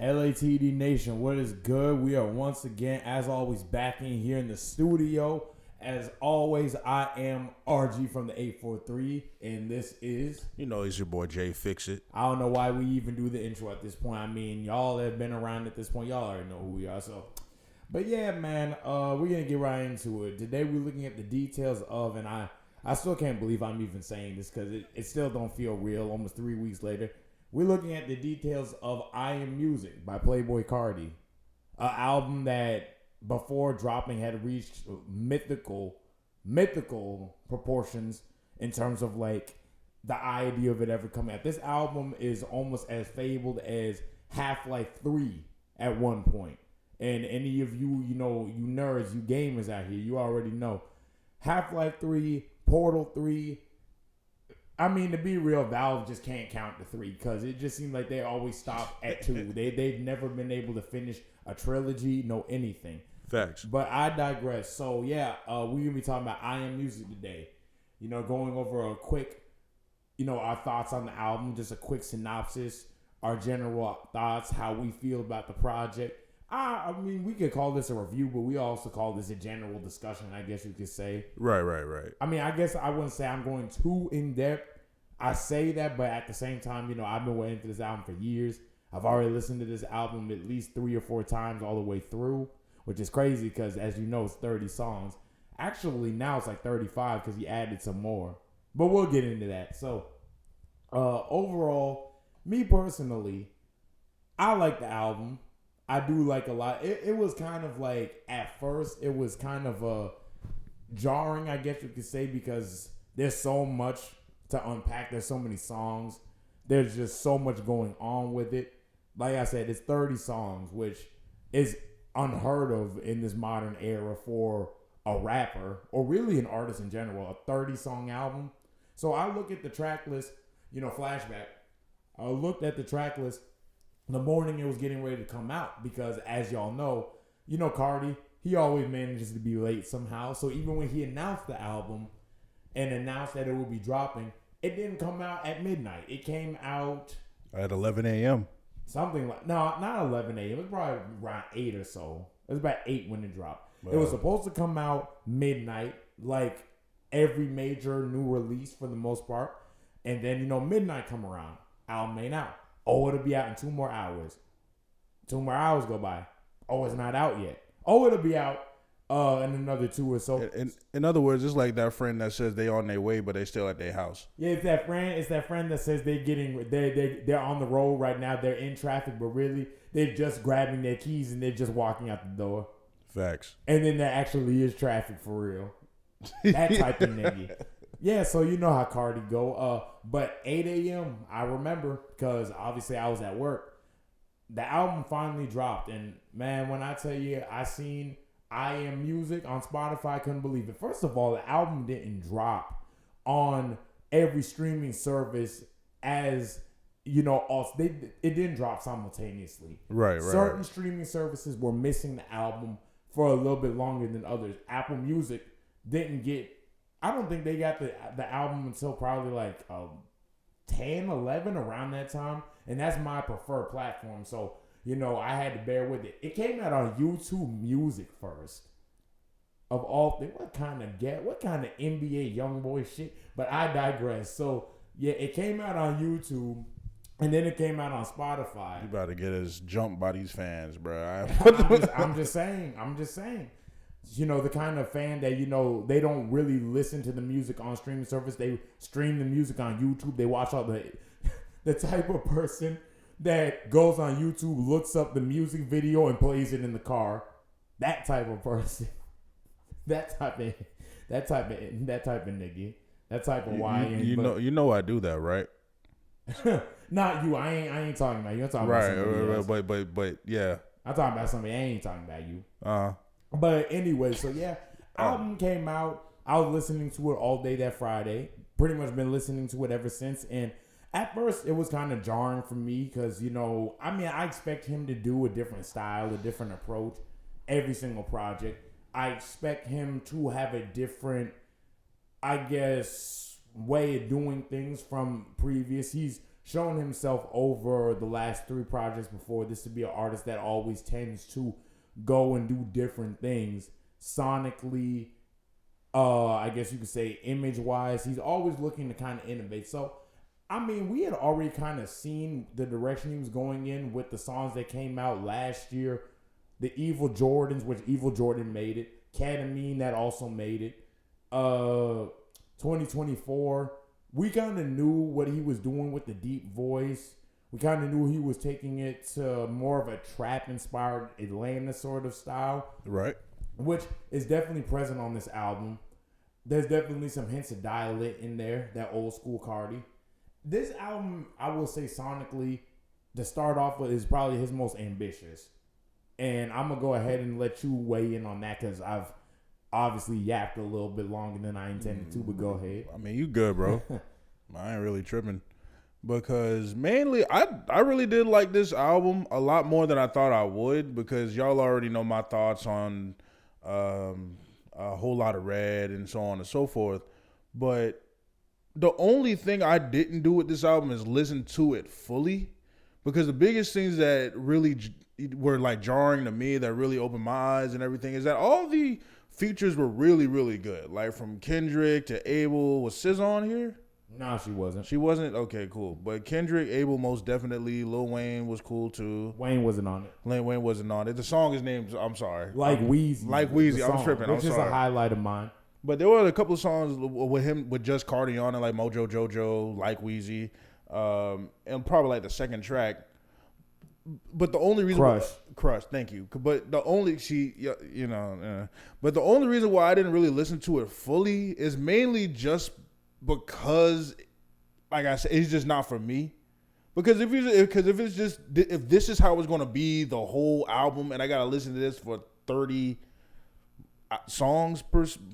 LATD Nation, what is good? We are once again, as always, back in here in the studio. As always, I am RG from the 843, and this is... You know, it's your boy Jay Fix It. I don't know why we even do the intro at this point. I mean, y'all have been around at this point. Y'all already know who we are, so... But yeah, man, we're going to get right into it. Today, we're looking at the details of, and I still can't believe I'm even saying this because it still don't feel real almost 3 weeks later. We're looking at the details of I Am Music by Playboi Carti, an album that before dropping had reached mythical proportions in terms of like the idea of it ever coming out. This album is almost as fabled as Half-Life 3 at one point. And any of you, you nerds, you gamers out here, you already know. Half-Life 3, Portal 3. I mean, to be real, Valve just can't count the 3 because it just seems like they always stop at 2. They've never been able to finish a trilogy, no anything. Facts. But I digress. So, yeah, we're going to be talking about I Am Music today. You know, going over a quick, our thoughts on the album, just a quick synopsis, our general thoughts, how we feel about the project. I mean, we could call this a review, but we also call this a general discussion, I guess you could say. Right. I mean, I guess I wouldn't say I'm going too in-depth. I say that, but at the same time, I've been waiting for this album for years. I've already listened to this album at least 3 or 4 times all the way through, which is crazy because, as you know, it's 30 songs. Actually, now it's like 35 because he added some more. But we'll get into that. So, overall, me personally, I like the album. I do like a lot. It was kind of like, at first, it was kind of jarring, I guess you could say, because there's so much to unpack. There's so many songs. There's just so much going on with it. Like I said, it's 30 songs, which is unheard of in this modern era for a rapper, or really an artist in general, a 30-song album. So I look at the track list, flashback. I looked at the track list the morning it was getting ready to come out because, as y'all know, Carti, he always manages to be late somehow. So even when he announced the album and announced that it would be dropping, it didn't come out at midnight. It came out at 11 a.m. Something like, no, not 11 a.m. It was probably around 8 or so. It was about 8 when it dropped. It was supposed to come out midnight, like every major new release for the most part. And then, midnight come around. Album ain't out. Oh, it'll be out in 2 more hours. 2 more hours go by. Oh, it's not out yet. Oh, it'll be out in another 2 or so. In other words, it's like that friend that says they on their way, but they still at their house. Yeah, it's that friend that says they're on the road right now. They're in traffic, but really they're just grabbing their keys and they're just walking out the door. Facts. And then there actually is traffic for real. That type of nigga. Yeah, so you know how Carti go. But 8 a.m. I remember because obviously I was at work. The album finally dropped, and man, when I tell you, I seen I Am Music on Spotify, I couldn't believe it. First of all, the album didn't drop on every streaming service as, it didn't drop simultaneously. Right. Certain streaming services were missing the album for a little bit longer than others. Apple Music didn't get, I don't think they got the album until probably like 10, 11, around that time. And that's my preferred platform. So, I had to bear with it. It came out on YouTube Music first. Of all things, what kind of NBA YoungBoy shit? But I digress. So, yeah, it came out on YouTube, and then it came out on Spotify. You about to get us jumped by these fans, bro. I'm just saying. The kind of fan that, they don't really listen to the music on streaming service. They stream the music on YouTube. They watch all the type of person that goes on YouTube, looks up the music video and plays it in the car. That type of person. That type of nigga. That type of YN. You know I do that, right? Not you. I ain't talking about you. I'm talking about somebody else. But yeah. I'm talking about somebody. I ain't talking about you. But anyway, so yeah, album came out. I was listening to it all day that Friday. Pretty much been listening to it ever since. And at first, it was kind of jarring for me because, I expect him to do a different style, a different approach every single project. I expect him to have a different, way of doing things from previous. He's shown himself over the last 3 projects before this to be an artist that always tends to go and do different things sonically. I guess you could say image-wise. He's always looking to kind of innovate. So, I mean, we had already kind of seen the direction he was going in with the songs that came out last year. The Evil Jordans, which Evil Jordan made it. Ketamine, that also made it. 2024, we kind of knew what he was doing with the deep voice. We kind of knew he was taking it to more of a trap-inspired Atlanta sort of style. Right. Which is definitely present on this album. There's definitely some hints of Dial It in there, that old school Carti. This album, I will say sonically, to start off with, is probably his most ambitious. And I'm going to go ahead and let you weigh in on that because I've obviously yapped a little bit longer than I intended to, but go ahead. I mean, you good, bro. I ain't really tripping. Because mainly, I really did like this album a lot more than I thought I would because y'all already know my thoughts on a whole lot of Red and so on and so forth. But the only thing I didn't do with this album is listen to it fully because the biggest things that really were like jarring to me that really opened my eyes and everything is that all the features were really, really good. Like from Kendrick to Abel. Was SZA on here? No, she wasn't. She wasn't? Okay, cool. But Kendrick, Abel most definitely. Lil Wayne was cool too. Wayne wasn't on it. Wayne wasn't on it. The song is named, I'm sorry. Like Weezy. Like Weezy. I'm tripping. Which is a highlight of mine. But there were a couple of songs with him, with just Carti on it, like Mojo Jojo, Like Weezy, and probably like the second track. But the only reason Crush, thank you. But the only but the only reason why I didn't really listen to it fully is mainly just because, like I said, it's just not for me. Because if this is how it's gonna be the whole album, and I gotta listen to this for 30 songs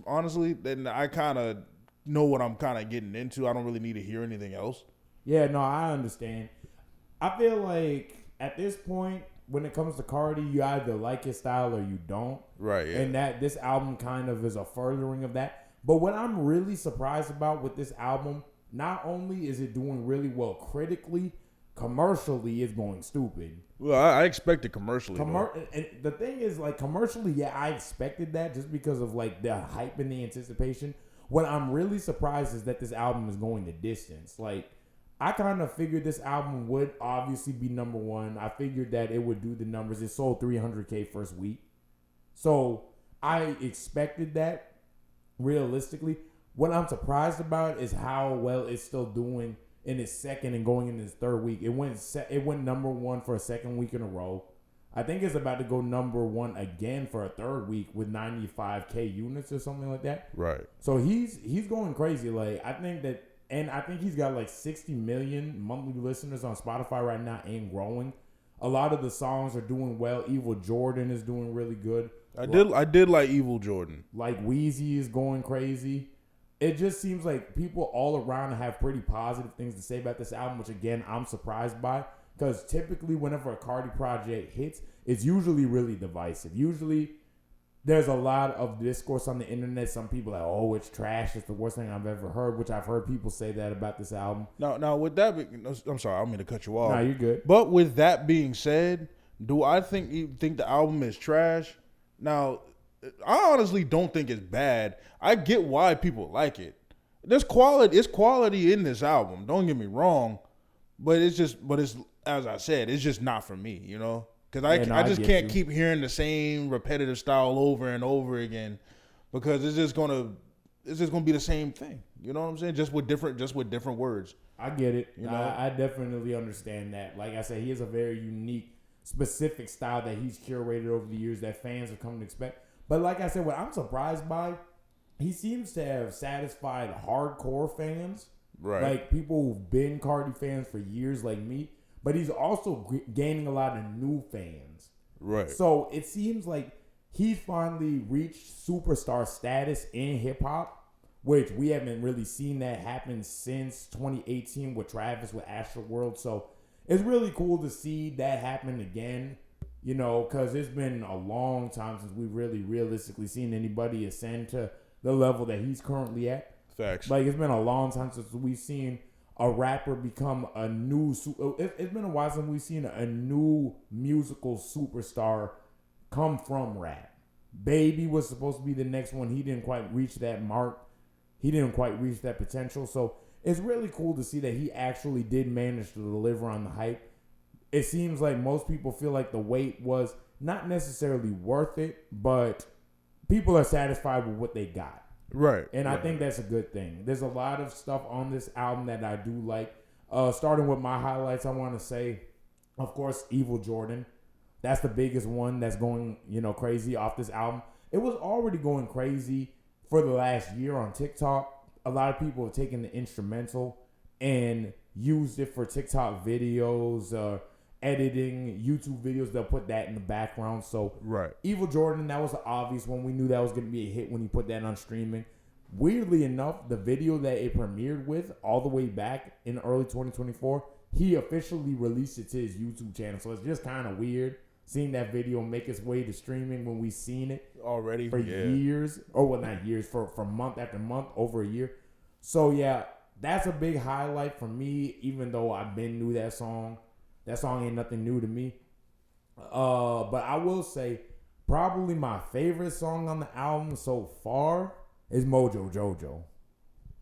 honestly, then I kind of know what I'm kind of getting into. I don't really need to hear anything else. Yeah, no, I understand. I feel like at this point, when it comes to Carti, you either like his style or you don't. Right. Yeah. And that this album kind of is a furthering of that. But what I'm really surprised about with this album, not only is it doing really well critically, commercially it's going stupid. Well, I expected commercially. And the thing is, like, commercially, yeah, I expected that just because of like the hype and the anticipation. What I'm really surprised is that this album is going the distance. Like, I kind of figured this album would obviously be number one. I figured that it would do the numbers. It sold 300K first week. So I expected that realistically. What I'm surprised about is how well it's still doing in its second and going into its third week. It went number one for a second week in a row. I think it's about to go number one again for a third week with 95K units or something like that. Right. So he's going crazy. Like, I think he's got like 60 million monthly listeners on Spotify right now and growing. A lot of the songs are doing well. Evil Jordan is doing really good. I did like Evil Jordan. Like Weezy is going crazy. It just seems like people all around have pretty positive things to say about this album, which again, I'm surprised by. Because typically whenever a Carti project hits, it's usually really divisive. Usually there's a lot of discourse on the internet. Some people are like, oh, it's trash. It's the worst thing I've ever heard, which I've heard people say that about this album. Now with that, I'm sorry, I don't mean to cut you off. No, you're good. But with that being said, do I think the album is trash? Now, I honestly don't think it's bad. I get why people like it. There's quality in this album. Don't get me wrong, but it's as I said, it's just not for me, you know? Because I just can't keep hearing the same repetitive style over and over again, because it's just gonna be the same thing. You know what I'm saying? Just with different words. I get it. You know? I definitely understand that. Like I said, he has a very unique, specific style that he's curated over the years that fans have come to expect. But like I said, what I'm surprised by, he seems to have satisfied hardcore fans, right? Like people who've been Carti fans for years, like me. But he's also gaining a lot of new fans. Right. So it seems like he's finally reached superstar status in hip-hop, which we haven't really seen that happen since 2018 with Travis with Astroworld. So it's really cool to see that happen again, you know, because it's been a long time since we've really realistically seen anybody ascend to the level that he's currently at. Facts. Like, it's been a long time since we've seen a rapper become a new. It's been a while since we've seen a new musical superstar come from rap. Baby was supposed to be the next one. He didn't quite reach that mark. He didn't quite reach that potential. So it's really cool to see that he actually did manage to deliver on the hype. It seems like most people feel like the wait was not necessarily worth it, but people are satisfied with what they got. Right. And I think that's a good thing. There's a lot of stuff on this album that I do like. Starting with my highlights, I want to say, of course, Evil Jordan. That's the biggest one that's going, crazy off this album. It was already going crazy for the last year on TikTok. A lot of people have taken the instrumental and used it for TikTok videos, editing YouTube videos. They'll put that in the background. So right. Evil Jordan, that was the obvious one. We knew that was going to be a hit when he put that on streaming. Weirdly enough, the video that it premiered with all the way back in early 2024, he officially released it to his YouTube channel. So it's just kind of weird seeing that video make its way to streaming when we've seen it already for years. Or well, not years, for month after month, over a year. So yeah, that's a big highlight for me, even though I've been knew that song. That song ain't nothing new to me. But I will say, probably my favorite song on the album so far is Mojo Jojo.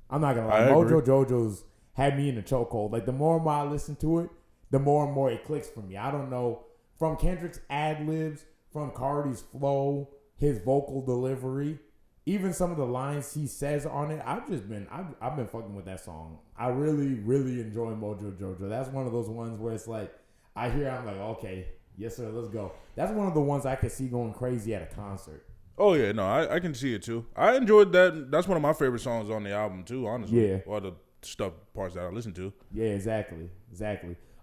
I'm not gonna lie, Mojo Jojo's had me in a chokehold. Like the more and more I listen to it, the more and more it clicks for me. I don't know, from Kendrick's ad-libs, from Carti's flow, his vocal delivery, even some of the lines he says on it, I've been fucking with that song. I really, really enjoy Mojo Jojo. That's one of those ones where it's like, I hear, I'm like, okay, yes sir, let's go. That's one of the ones I could see going crazy at a concert. Oh yeah, no, I can see it too. I enjoyed that. That's one of my favorite songs on the album too, honestly. Yeah. All the parts that I listen to. Yeah, exactly.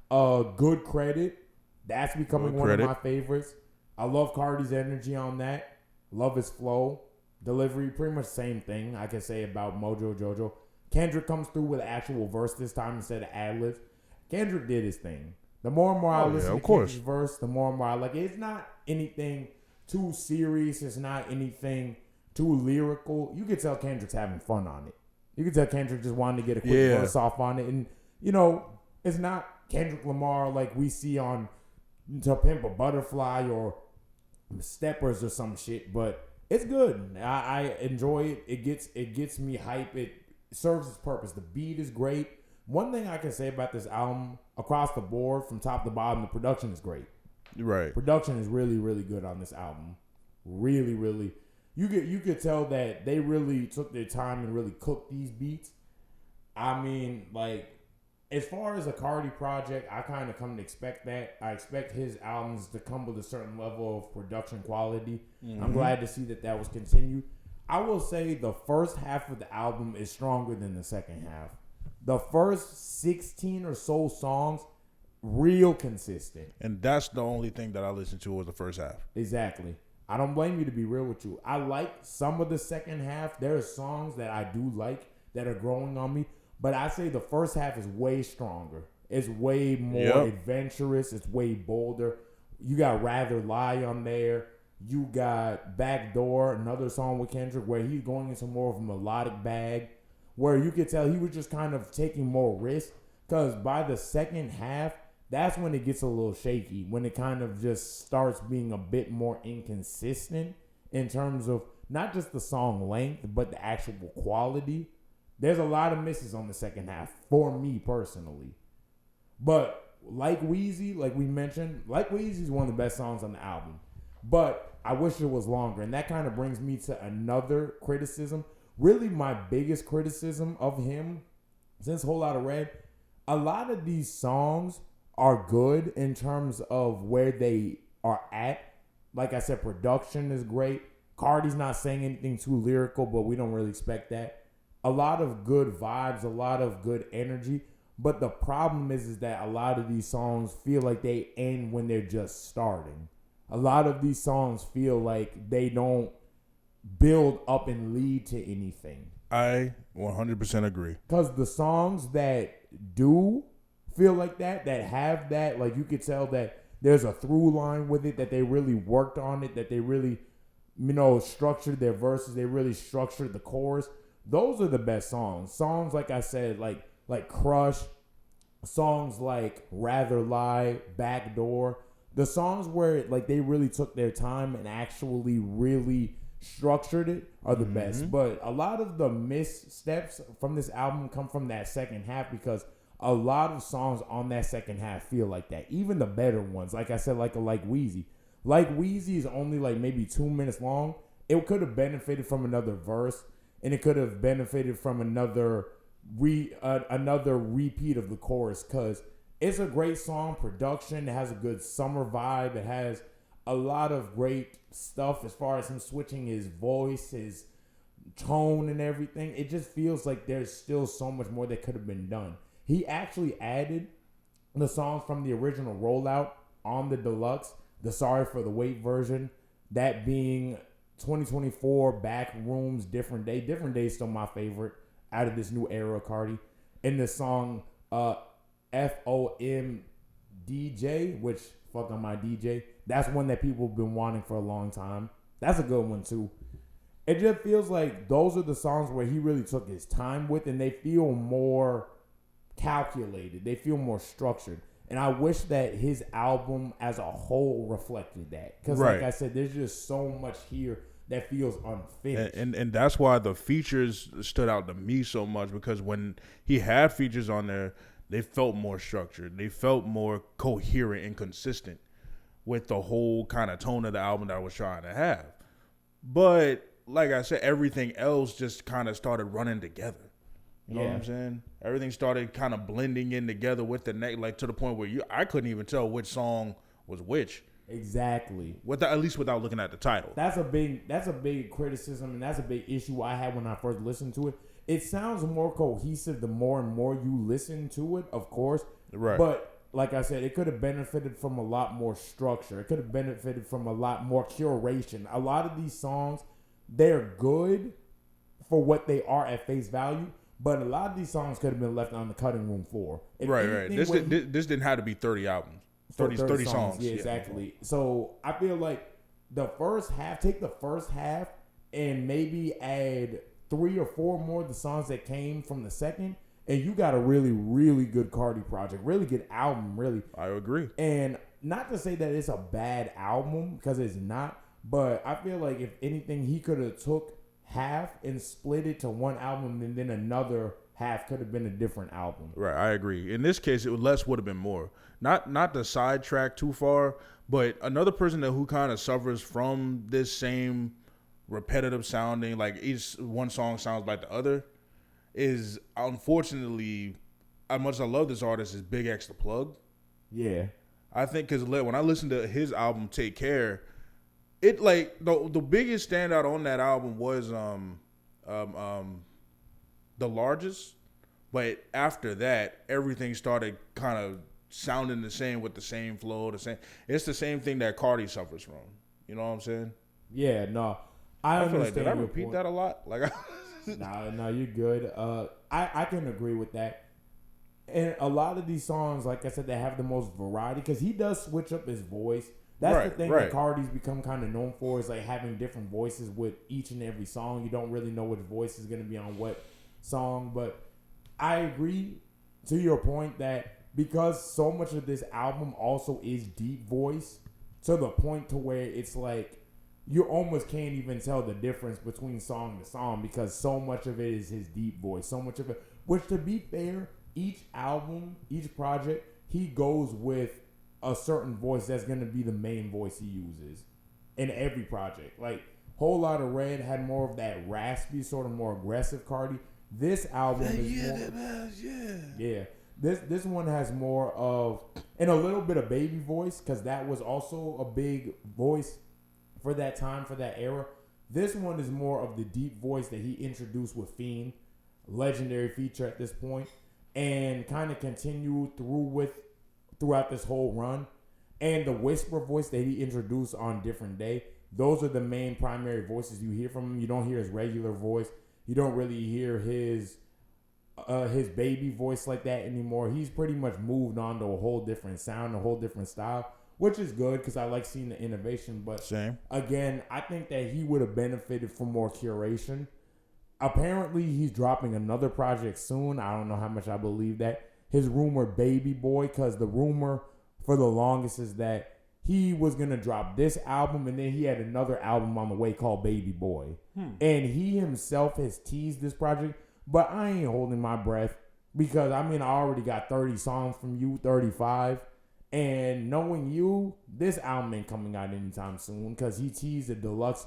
Good Credit. That's becoming one of my favorites. I love Carti's energy on that. Love his flow. Delivery, pretty much same thing I can say about Mojo Jojo. Kendrick comes through with an actual verse this time instead of ad-libs. Kendrick did his thing. The more and more I listen to Kendrick's verse, the more and more I like it. It's not anything too serious. It's not anything too lyrical. You can tell Kendrick's having fun on it. You can tell Kendrick just wanted to get a quick verse off on it. And, it's not Kendrick Lamar like we see on To Pimp a Butterfly or Steppers or some shit, but it's good. I enjoy it. It gets me hype. It serves its purpose. The beat is great. One thing I can say about this album, across the board, from top to bottom, the production is great. Right. Production is really, really good on this album. Really, really. You could tell that they really took their time and really cooked these beats. I mean, like, as far as a Carti project, I kind of come to expect that. I expect his albums to come with a certain level of production quality. Mm-hmm. I'm glad to see that was continued. I will say the first half of the album is stronger than the second half. The first 16 or so songs, real consistent. And that's the only thing that I listened to was the first half. Exactly. I don't blame you, to be real with you. I like some of the second half. There are songs that I do like that are growing on me. But I say the first half is way stronger. It's way more adventurous. It's way bolder. You got Rather Lie on there. You got Backdoor, another song with Kendrick where he's going into more of a melodic bag, where you could tell he was just kind of taking more risks. Because by the second half, that's when it gets a little shaky, when it kind of just starts being a bit more inconsistent in terms of not just the song length, but the actual quality. There's a lot of misses on the second half for me personally. But like Weezy, like we mentioned, Like Weezy is one of the best songs on the album. But I wish it was longer. And that kind of brings me to another criticism. Really my biggest criticism of him since Whole Lotta Red, a lot of these songs are good in terms of where they are at. Like I said, production is great. Carti's not saying anything too lyrical, but we don't really expect that. A lot of good vibes, a lot of good energy. But the problem is that a lot of these songs feel like they end when they're just starting. A lot of these songs feel like they don't build up and lead to anything. I 100% agree. Because the songs that do feel like that have that, like you could tell that there's a through line with it, that they really worked on it, that they really, structured their verses, they really structured the chorus. Those are the best songs. Songs, like I said, like like Crush, songs like Rather Lie, Backdoor, the songs where like they really took their time and actually really structured it are the best. But a lot of the missteps from this album come from that second half, because a lot of songs on that second half feel like that. Even the better ones, like I said, like Wheezy. Like Wheezy is only like maybe 2 minutes long. It could have benefited from another verse, and it could have benefited from another repeat of the chorus, because it's a great song. Production, it has a good summer vibe. It has a lot of great stuff as far as him switching his voice, his tone, and everything. It just feels like there's still so much more that could have been done. He actually added the songs from the original rollout on the deluxe, the Sorry for the Wait version, that being 2024, Back Rooms, Different Day. Different Day is still my favorite out of this new era of Carti. And the song FOMDJ, which fuck on my DJ, that's one that people have been wanting for a long time. That's a good one too. It just feels like those are the songs where he really took his time with, and they feel more calculated. They feel more structured. And I wish that his album as a whole reflected that. Because like I said, there's just so much here that feels unfinished. And that's why the features stood out to me so much, because when he had features on there, they felt more structured. They felt more coherent and consistent with the whole kind of tone of the album that I was trying to have. But like I said, everything else just kind of started running together. You know what I'm saying? Everything started kind of blending in together with the next, like to the point where I couldn't even tell which song was which. Exactly. At least without looking at the title. That's a big criticism, and that's a big issue I had when I first listened to it. It sounds more cohesive the more and more you listen to it, of course. Right. But like I said, it could have benefited from a lot more structure. It could have benefited from a lot more curation. A lot of these songs, they're good for what they are at face value, but a lot of these songs could have been left on the cutting room floor. Right. This didn't have to be 30 albums. 30 songs. Yeah, exactly. So I feel like the first half, take the first half and maybe add 3 or 4 more of the songs that came from the second, and you got a really, really good Carti project. Really good album, really. I agree. And not to say that it's a bad album, because it's not, but I feel like if anything, he could have took half and split it to one album, and then another half could have been a different album. Right, I agree. In this case, less would have been more. Not to sidetrack too far, but another person who kind of suffers from this same repetitive sounding, like each one song sounds like the other, is unfortunately, as much as I love this artist, is Big X the Plug. Yeah. I think because when I listened to his album Take Care, it like the biggest standout on that album was The Largest, but after that everything started kind of sounding the same with the same flow, it's the same thing that Carti suffers from. You know what I'm saying? Yeah, no. I feel like, understand. did I repeat that a lot? Like, No, you're good. I can agree with that. And a lot of these songs, like I said, they have the most variety, because he does switch up his voice. That's the thing that Carti's become kind of known for, is like having different voices with each and every song. You don't really know which voice is going to be on what song. But I agree to your point that because so much of this album also is deep voice, to the point to where it's like you almost can't even tell the difference between song to song, because so much of it is his deep voice. So much of it, which, to be fair, each album, each project, he goes with a certain voice that's going to be the main voice he uses in every project. Like, Whole Lotta Red had more of that raspy, sort of more aggressive Carti. This album is This one has more of, and a little bit of baby voice, because that was also a big voice for that time, for that era. This one is more of the deep voice that he introduced with Fiend, legendary feature at this point, and kind of continued throughout this whole run. And the whisper voice that he introduced on Different Day, those are the main primary voices you hear from him. You don't hear his regular voice. You don't really hear his baby voice like that anymore. He's pretty much moved on to a whole different sound, a whole different style, which is good because I like seeing the innovation. But again, I think that he would have benefited from more curation. apparently he's dropping another project soon. I don't know how much I believe that. His rumor, Baby Boy, because the rumor for the longest is that he was going to drop this album and then he had another album on the way called Baby Boy. And he himself has teased this project, but I ain't holding my breath because, I mean, I already got 30 songs from you, 35. And knowing you, this album ain't coming out anytime soon because he teased a deluxe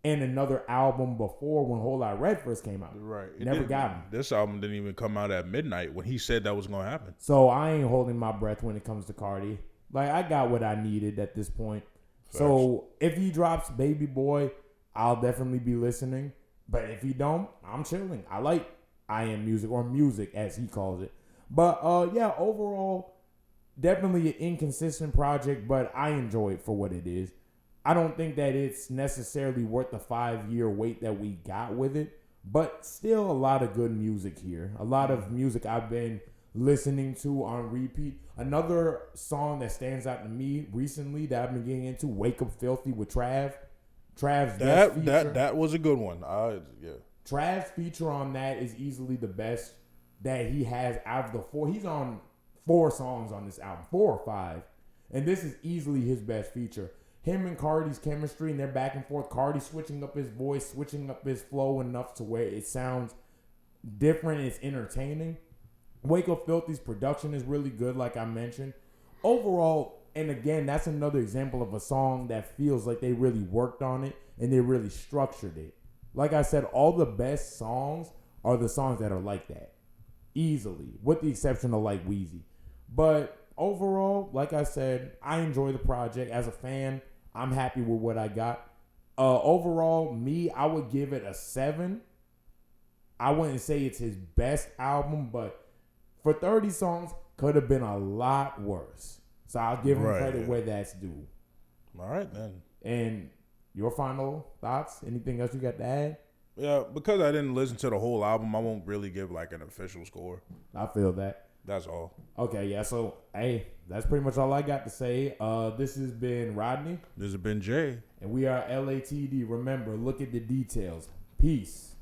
and another album before when Whole Lot Red first came out. Right. Never got him. This album didn't even come out at midnight when he said that was going to happen. So I ain't holding my breath when it comes to Carti. Like, I got what I needed at this point. Facts. So if he drops Baby Boy, I'll definitely be listening. But if he don't, I'm chilling. I like I Am Music, or music as he calls it. But yeah, overall, definitely an inconsistent project, but I enjoy it for what it is. I don't think that it's necessarily worth the 5-year wait that we got with it, but still a lot of good music here. A lot of music I've been listening to on repeat. Another song that stands out to me recently that I've been getting into, Wake Up Filthy with Trav. Trav's guest feature. That was a good one. Yeah. Trav's feature on that is easily the best that he has out of the 4. He's on 4 songs on this album, 4 or 5. And this is easily his best feature. Him and Carti's chemistry and their back and forth. Carti switching up his voice, switching up his flow enough to where it sounds different and it's entertaining. Wake Up Filthy's production is really good, like I mentioned. Overall, and again, that's another example of a song that feels like they really worked on it and they really structured it. Like I said, all the best songs are the songs that are like that. Easily. With the exception of like Wheezy. But overall, like I said, I enjoy the project. As a fan, I'm happy with what I got. Overall, I would give it a 7. I wouldn't say it's his best album, but for 30 songs, could have been a lot worse. So I'll give him credit where that's due. All right, then. And your final thoughts? Anything else you got to add? Yeah, because I didn't listen to the whole album, I won't really give like an official score. I feel that. That's all. Okay, yeah. So, hey, that's pretty much all I got to say. This has been Rodney. This has been Jay. And we are LATD. Remember, look at the details. Peace.